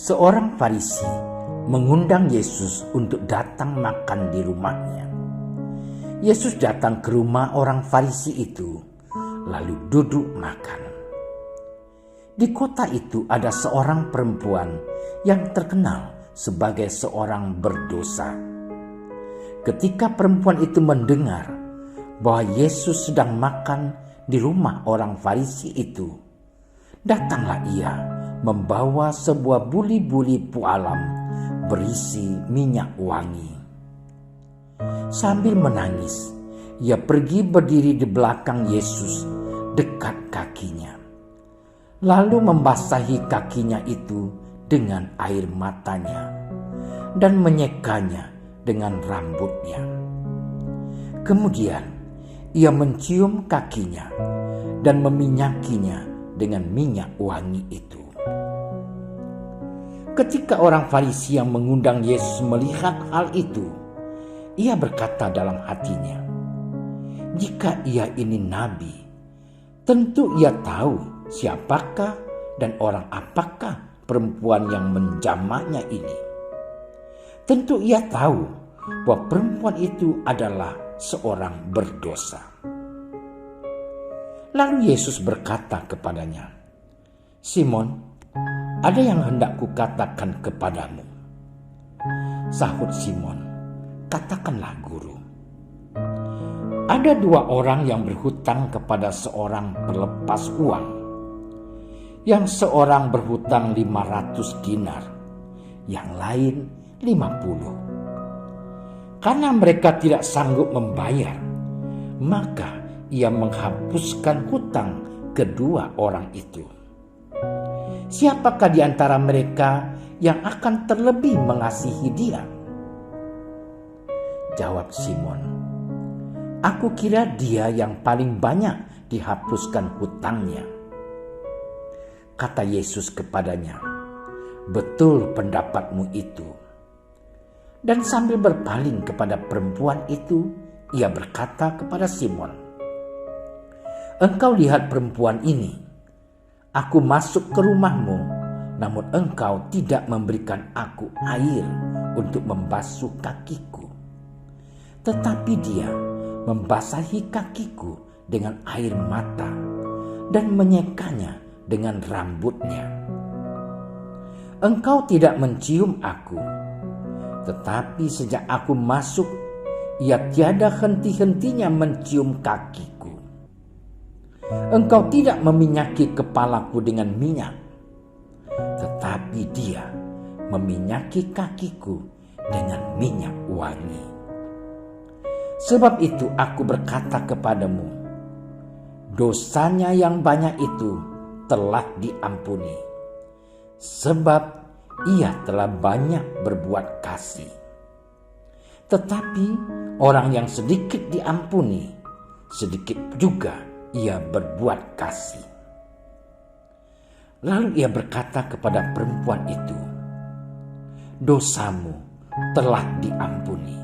Seorang Farisi mengundang Yesus untuk datang makan di rumahnya. Yesus datang ke rumah orang Farisi itu, lalu duduk makan. Di kota itu ada seorang perempuan yang terkenal sebagai seorang berdosa. Ketika perempuan itu mendengar bahwa Yesus sedang makan di rumah orang Farisi itu, datanglah ia membawa sebuah buli-buli pualam berisi minyak wangi. Sambil menangis, ia pergi berdiri di belakang Yesus dekat kakinya, lalu membasahi kakinya itu dengan air matanya dan menyekanya dengan rambutnya. Kemudian ia mencium kakinya dan meminyakinya dengan minyak wangi itu. Ketika orang Farisi yang mengundang Yesus melihat hal itu, ia berkata dalam hatinya, "Jika ia ini nabi, tentu ia tahu siapakah dan orang apakah perempuan yang menjamahnya ini. Tentu ia tahu bahwa perempuan itu adalah seorang berdosa." Lalu Yesus berkata kepadanya, "Simon, ada yang hendak kukatakan kepadamu." Sahut Simon, "Katakanlah, Guru." Ada dua orang yang berhutang kepada seorang pelepas uang. Yang seorang berhutang 500 dinar, yang lain 50. Karena mereka tidak sanggup membayar, maka ia menghapuskan hutang kedua orang itu. Siapakah di antara mereka yang akan terlebih mengasihi dia? Jawab Simon, "Aku kira dia yang paling banyak dihapuskan hutangnya." Kata Yesus kepadanya, "Betul pendapatmu itu." Dan sambil berpaling kepada perempuan itu, ia berkata kepada Simon, "Engkau lihat perempuan ini. Aku masuk ke rumahmu, namun engkau tidak memberikan aku air untuk membasuh kakiku. Tetapi dia membasahi kakiku dengan air mata dan menyekanya dengan rambutnya. Engkau tidak mencium aku, tetapi sejak aku masuk, ia tiada henti-hentinya mencium kakiku. Engkau tidak meminyaki kepalaku dengan minyak, tetapi dia meminyaki kakiku dengan minyak wangi. Sebab itu aku berkata kepadamu, dosanya yang banyak itu telah diampuni, sebab ia telah banyak berbuat kasih. Tetapi orang yang sedikit diampuni, sedikit juga ia berbuat kasih. Lalu ia berkata kepada perempuan itu, dosamu telah diampuni.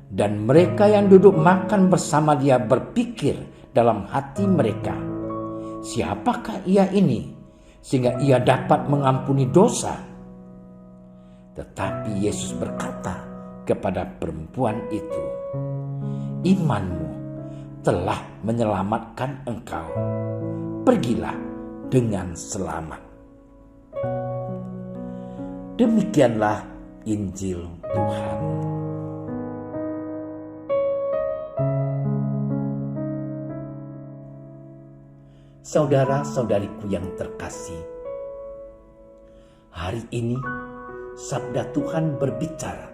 Dan mereka yang duduk makan bersama dia berpikir dalam hati mereka, siapakah ia ini sehingga ia dapat mengampuni dosa? Tetapi Yesus berkata kepada perempuan itu, imanmu telah menyelamatkan engkau. Pergilah dengan selamat. Demikianlah Injil Tuhan. Saudara-saudariku yang terkasih, hari ini sabda Tuhan berbicara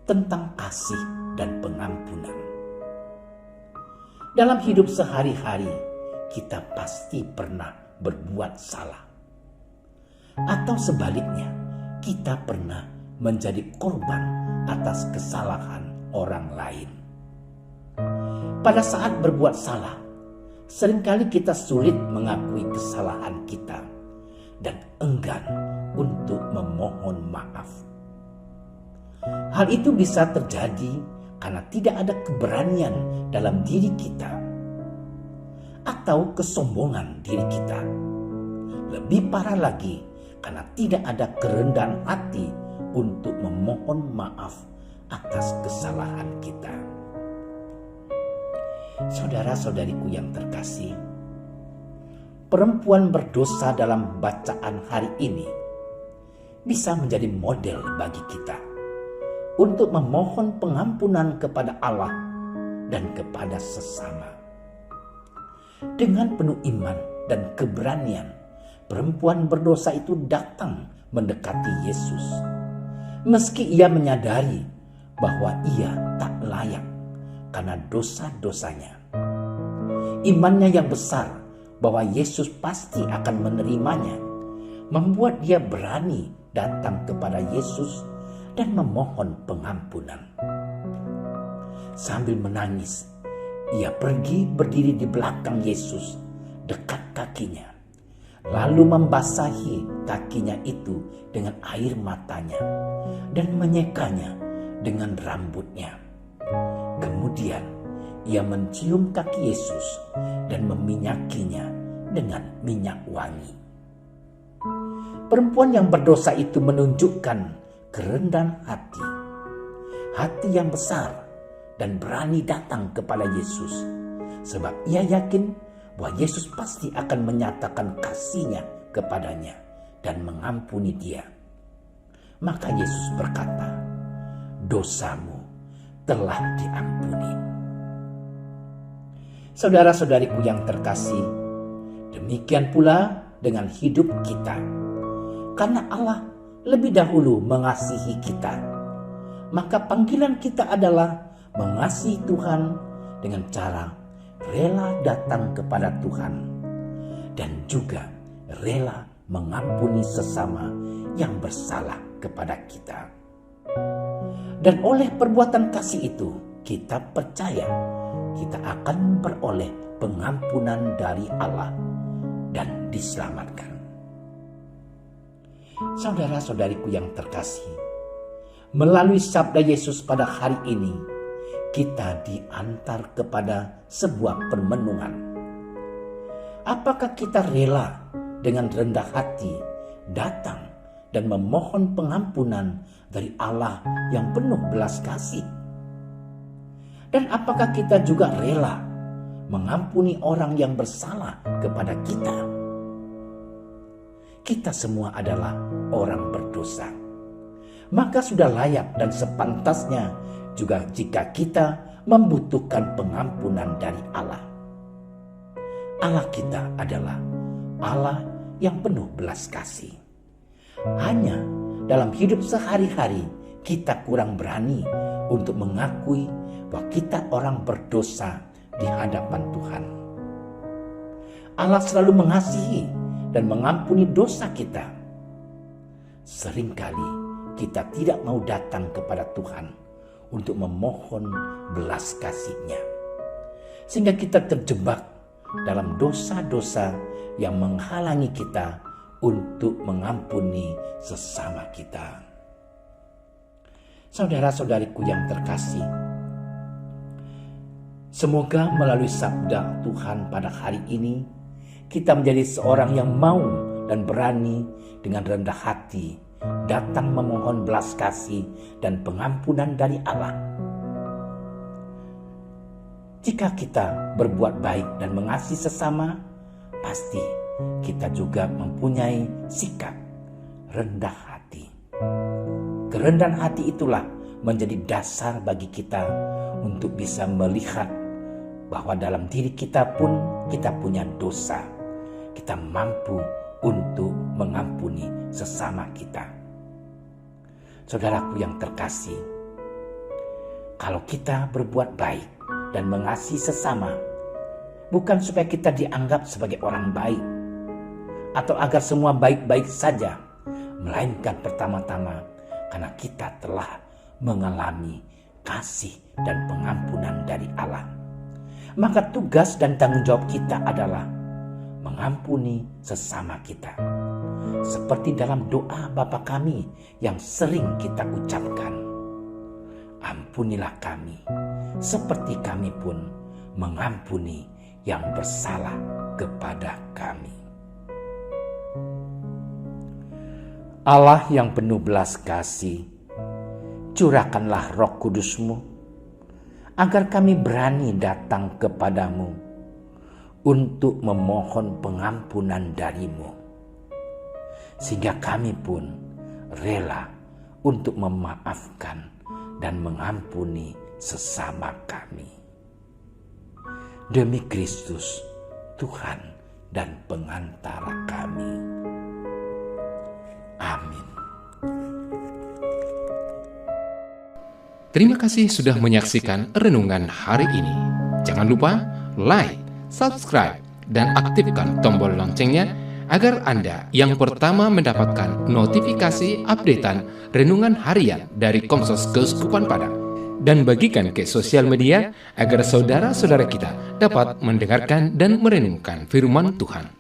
tentang kasih dan pengampunan. Dalam hidup sehari-hari, kita pasti pernah berbuat salah. Atau sebaliknya, kita pernah menjadi korban atas kesalahan orang lain. Pada saat berbuat salah, seringkali kita sulit mengakui kesalahan kita dan enggan untuk memohon maaf. Hal itu bisa terjadi karena tidak ada keberanian dalam diri kita atau kesombongan diri kita. Lebih parah lagi, karena tidak ada kerendahan hati untuk memohon maaf atas kesalahan kita. Saudara-saudariku yang terkasih, perempuan berdosa dalam bacaan hari ini bisa menjadi model bagi kita untuk memohon pengampunan kepada Allah dan kepada sesama. Dengan penuh iman dan keberanian, perempuan berdosa itu datang mendekati Yesus. Meski ia menyadari bahwa ia tak layak karena dosa-dosanya. Imannya yang besar bahwa Yesus pasti akan menerimanya membuat dia berani datang kepada Yesus dan memohon pengampunan. Sambil menangis, ia pergi berdiri di belakang Yesus, dekat kakinya, lalu membasahi kakinya itu dengan air matanya dan menyekanya dengan rambutnya. Kemudian ia mencium kaki Yesus dan meminyakinya dengan minyak wangi. Perempuan yang berdosa itu menunjukkan kerendahan hati, hati yang besar dan berani datang kepada Yesus, sebab ia yakin bahwa Yesus pasti akan menyatakan kasih-Nya kepadanya dan mengampuni dia. Maka Yesus berkata, "Dosamu telah diampuni." Saudara-saudariku yang terkasih, demikian pula dengan hidup kita. Karena Allah lebih dahulu mengasihi kita, maka panggilan kita adalah mengasihi Tuhan dengan cara rela datang kepada Tuhan dan juga rela mengampuni sesama yang bersalah kepada kita. Dan oleh perbuatan kasih itu, kita percaya kita akan beroleh pengampunan dari Allah dan diselamatkan. Saudara-saudariku yang terkasih, melalui sabda Yesus pada hari ini, kita diantar kepada sebuah permenungan. Apakah kita rela dengan rendah hati datang dan memohon pengampunan dari Allah yang penuh belas kasih? Dan apakah kita juga rela mengampuni orang yang bersalah kepada kita? Kita semua adalah orang berdosa. Maka sudah layak dan sepantasnya juga jika kita membutuhkan pengampunan dari Allah. Allah kita adalah Allah yang penuh belas kasih. Hanya dalam hidup sehari-hari kita kurang berani untuk mengakui bahwa kita orang berdosa di hadapan Tuhan. Allah selalu mengasihi dan mengampuni dosa kita. Seringkali kita tidak mau datang kepada Tuhan untuk memohon belas kasih-Nya, sehingga kita terjebak dalam dosa-dosa yang menghalangi kita untuk mengampuni sesama kita. Saudara-saudariku yang terkasih, semoga melalui sabda Tuhan pada hari ini, kita menjadi seorang yang mau dan berani dengan rendah hati datang memohon belas kasih dan pengampunan dari Allah. Jika kita berbuat baik dan mengasihi sesama, pasti kita juga mempunyai sikap rendah hati. Kerendahan hati itulah menjadi dasar bagi kita untuk bisa melihat bahwa dalam diri kita pun kita punya dosa. Kita mampu untuk mengampuni sesama kita. Saudaraku yang terkasih, kalau kita berbuat baik dan mengasihi sesama, bukan supaya kita dianggap sebagai orang baik atau agar semua baik-baik saja, melainkan pertama-tama karena kita telah mengalami kasih dan pengampunan dari Allah. Maka tugas dan tanggung jawab kita adalah mengampuni sesama kita. Seperti dalam doa Bapa kami yang sering kita ucapkan, ampunilah kami, seperti kami pun mengampuni yang bersalah kepada kami. Allah yang penuh belas kasih, curahkanlah Roh Kudus-Mu, agar kami berani datang kepadamu untuk memohon pengampunan dari-Mu, sehingga kami pun rela untuk memaafkan dan mengampuni sesama kami. Demi Kristus, Tuhan dan pengantara kami. Amin. Terima kasih sudah menyaksikan renungan hari ini. Jangan lupa like, subscribe, dan aktifkan tombol loncengnya agar Anda yang pertama mendapatkan notifikasi updatean renungan harian dari Komsos Keuskupan Padang. Dan bagikan ke sosial media agar saudara-saudara kita dapat mendengarkan dan merenungkan firman Tuhan.